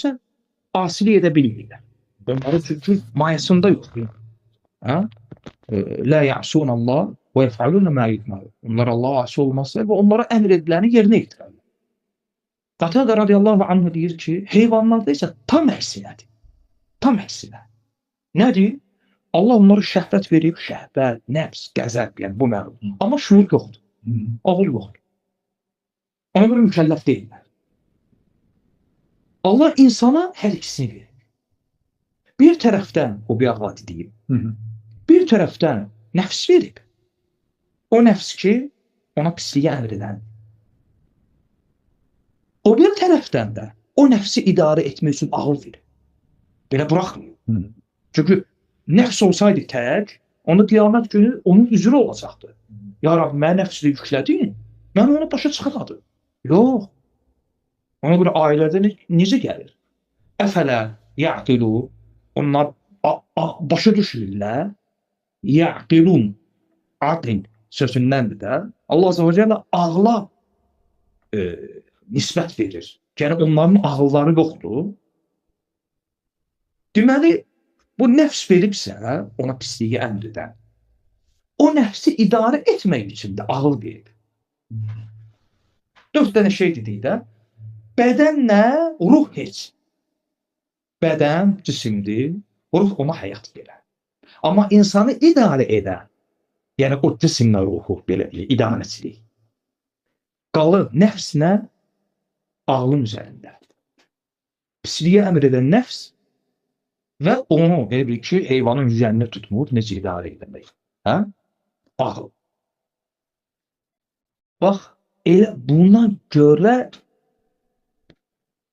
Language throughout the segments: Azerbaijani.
görürsən, asilik edə bilmirlər. Onları çünki mayasında yoxdur. Hə? La ya'sunallah və yef'alun ma yu'marun. Onlar Allah'a asi olmazlar və onlara əmr ediləni yerinə yetirirlər. Qatada radiyallahu anhu deyir ki, heyvanlarda isə tam əksinədir. Tam əksinə. Nədir? Allah onlara şəhvət verib, şəhvət, nəfs, qəzəb, yəni bu məqam. Amma şuur yoxdur. Ağıl yoxdur. Ona görə mükəlləf deyirlər. Allah insana hər ikisini verir. Bir tərəfdən o bir ağladı deyib. Bir tərəfdən nəfs verib. O nəfs ki, ona pisliyə əmr edən. O bir tərəfdən də o nəfsi idarə etmək üçün ağıl verir. Belə buraxmıyor. Çünki nəfs olsaydı tək, onu qiyamət günü onun üzrü olacaqdı. Ya Rabbi, mənə nəfsini yüklədin, mən onu başa çıxamadım. Yox. Ona görə ailədə necə gəlir? Əfələ ya'qilu, onlar başa düşürlər. Ya'qilun, aql sözündəndir də. Allah Azze ve Celle ağla nisbət verir. Yəni onların ağılları yoxdur. Deməli, bu nəfs veribsə, ona pisliyi əmr edən, o nəfsi idarə etmək üçün də ağıl verib. 4 dənə şey dedik də. Bədənlə ruh heç. Bədən cisimdir, ruh ona həyat verər. Amma insanı idarə edən, yəni o cisimlə ruhu belə idarəçilik, qalır nəfslə ağlın üzərində. Pisliyə əmr edən nəfs və onu elə bir ki, heyvanın üzərində tutmur, necə idarə edəmək. Hə? Ağıl. Bax, elə buna görə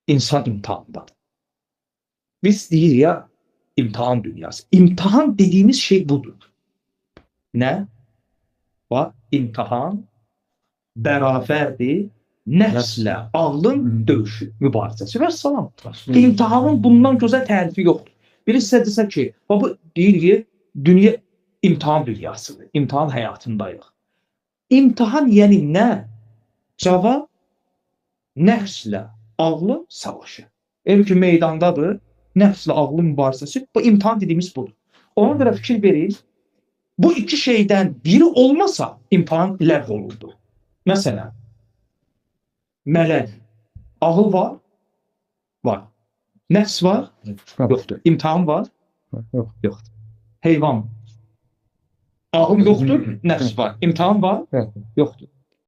insan imtihandadır. Biz deyirik ya, imtihan dünyası. İmtihan dediğimiz şey budur. Nə? Bax, imtihan bərabərdir nəfslə ağlın döyüşü, mübarizəsi və salam. İmtihanın bundan gözəl tərifi yoxdur. Biri sizə desə ki, bu deyir ki, dünya imtihan dünyasıdır, imtihan həyatındayıq. İmtihan yəni nə? Cavab nəfslə ağlın savaşı. Elə ki, meydandadır, nəfslə ağlın mübarizəsi, bu imtihan dediyimiz budur. Ona görə fikir verin, bu iki şeydən biri olmasa imtihan ləğv olurdu. Məsələn, mələk, ağıl var? Var. Nəfs var? Yoxdur. İmtihan var? Yoxdur. Heyvan. Ağıl yoxdur, nəfs var. İmtihan var? Yoxdur.